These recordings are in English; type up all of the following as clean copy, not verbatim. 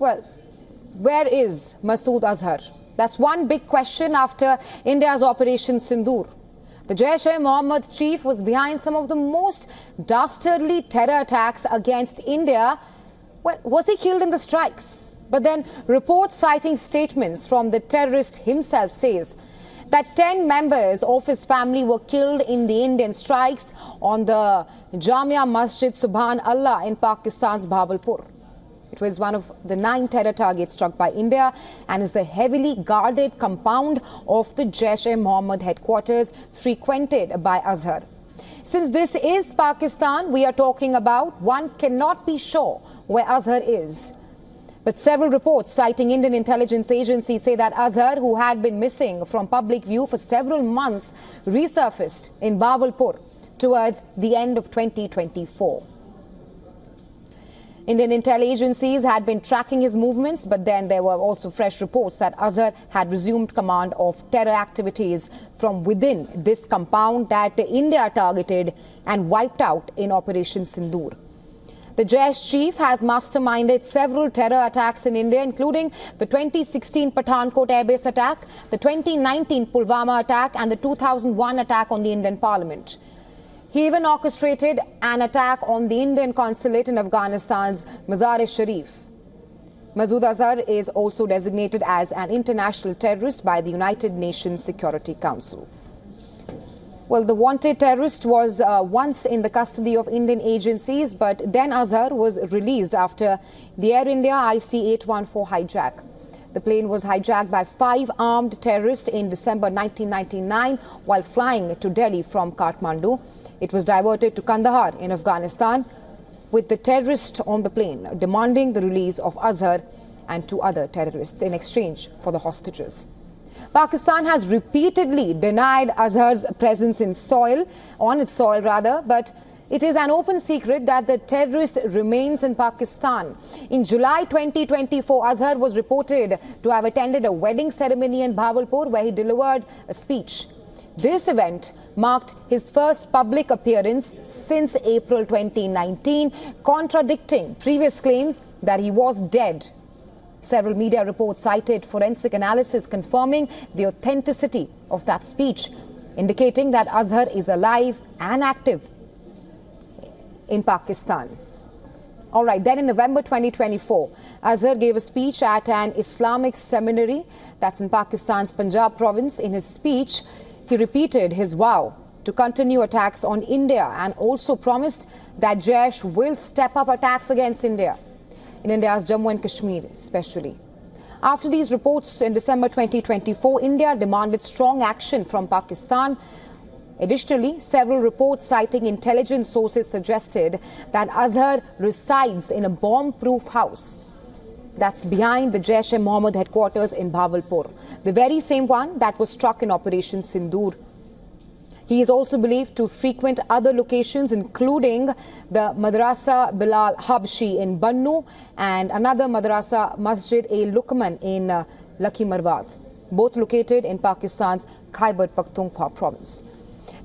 Well, where is Masood Azhar? That's one big question after India's Operation Sindoor. The Jaish-e-Mohammed chief was behind some of the most dastardly terror attacks against India. Well, was he killed in the strikes? But then reports citing statements from the terrorist himself says that 10 members of his family were killed in the Indian strikes on the Jamia Masjid Subhan Allah in Pakistan's Bahawalpur. It was one of the 9 terror targets struck by India and is the heavily guarded compound of the Jaish-e-Mohammed headquarters frequented by Azhar. Since this is Pakistan we are talking about, one cannot be sure where Azhar is. But several reports citing Indian intelligence agencies say that Azhar, who had been missing from public view for several months, resurfaced in Bahawalpur towards the end of 2024. Indian intel agencies had been tracking his movements, but then there were also fresh reports that Azhar had resumed command of terror activities from within this compound that India targeted and wiped out in Operation Sindoor. The Jaish chief has masterminded several terror attacks in India, including the 2016 Pathankot airbase attack, the 2019 Pulwama attack and the 2001 attack on the Indian Parliament. He even orchestrated an attack on the Indian consulate in Afghanistan's Mazar-e-Sharif. Masood Azhar is also designated as an international terrorist by the United Nations Security Council. Well, the wanted terrorist was once in the custody of Indian agencies, but then Azhar was released after the Air India IC-814 hijack. The plane was hijacked by 5 armed terrorists in December 1999 while flying to Delhi from Kathmandu. It was diverted to Kandahar in Afghanistan with the terrorist on the plane demanding the release of Azhar and 2 other terrorists in exchange for the hostages. Pakistan has repeatedly denied Azhar's presence on its soil, but it is an open secret that the terrorist remains in Pakistan. In July 2024, Azhar was reported to have attended a wedding ceremony in Bahawalpur where he delivered a speech. This event marked his first public appearance since April 2019, contradicting previous claims that he was dead. Several media reports cited forensic analysis confirming the authenticity of that speech, indicating that Azhar is alive and active in Pakistan. All right, then in November 2024, Azhar gave a speech at an Islamic seminary that's in Pakistan's Punjab province. In his speech, he repeated his vow to continue attacks on India and also promised that Jaish will step up attacks against India, in India's Jammu and Kashmir especially. After these reports in December 2024, India demanded strong action from Pakistan. Additionally, several reports citing intelligence sources suggested that Azhar resides in a bomb-proof house that's behind the Jaish-e-Mohammed headquarters in Bahawalpur, the very same one that was struck in Operation Sindoor. He is also believed to frequent other locations, including the Madrasa Bilal Habshi in Bannu and another Madrasa Masjid-e-Luqman in Lakhimarwad, both located in Pakistan's Khyber Pakhtunkhwa province.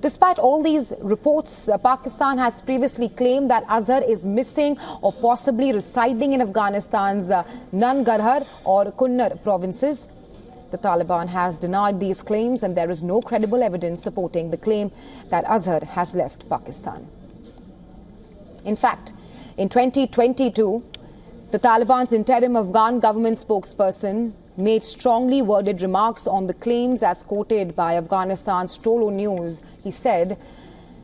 Despite all these reports, Pakistan has previously claimed that Azhar is missing or possibly residing in Afghanistan's Nangarhar or Kunnar provinces. The Taliban has denied these claims and there is no credible evidence supporting the claim that Azhar has left Pakistan. In fact, in 2022, the Taliban's interim Afghan government spokesperson made strongly worded remarks on the claims as quoted by Afghanistan's Tolo News. He said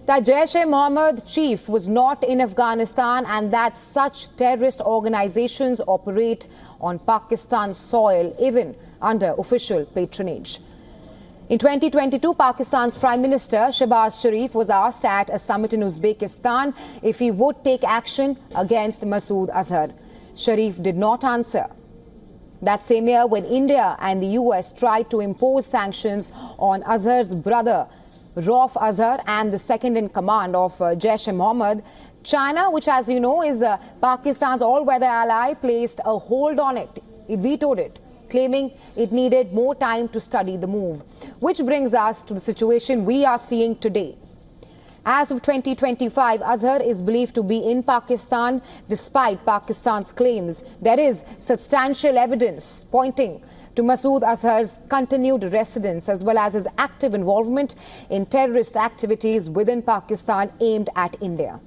that Jaish-e-Mohammed chief was not in Afghanistan and that such terrorist organizations operate on Pakistan's soil, even under official patronage. In 2022, Pakistan's Prime Minister Shehbaz Sharif was asked at a summit in Uzbekistan if he would take action against Masood Azhar. Sharif did not answer. That same year, when India and the US tried to impose sanctions on Azhar's brother, Rauf Azhar, and the second-in-command of Jaish-e-Mohammed, China, which as you know is Pakistan's all-weather ally, placed a hold on it. It vetoed it, claiming it needed more time to study the move. Which brings us to the situation we are seeing today. As of 2025, Azhar is believed to be in Pakistan despite Pakistan's claims. There is substantial evidence pointing to Masood Azhar's continued residence as well as his active involvement in terrorist activities within Pakistan aimed at India.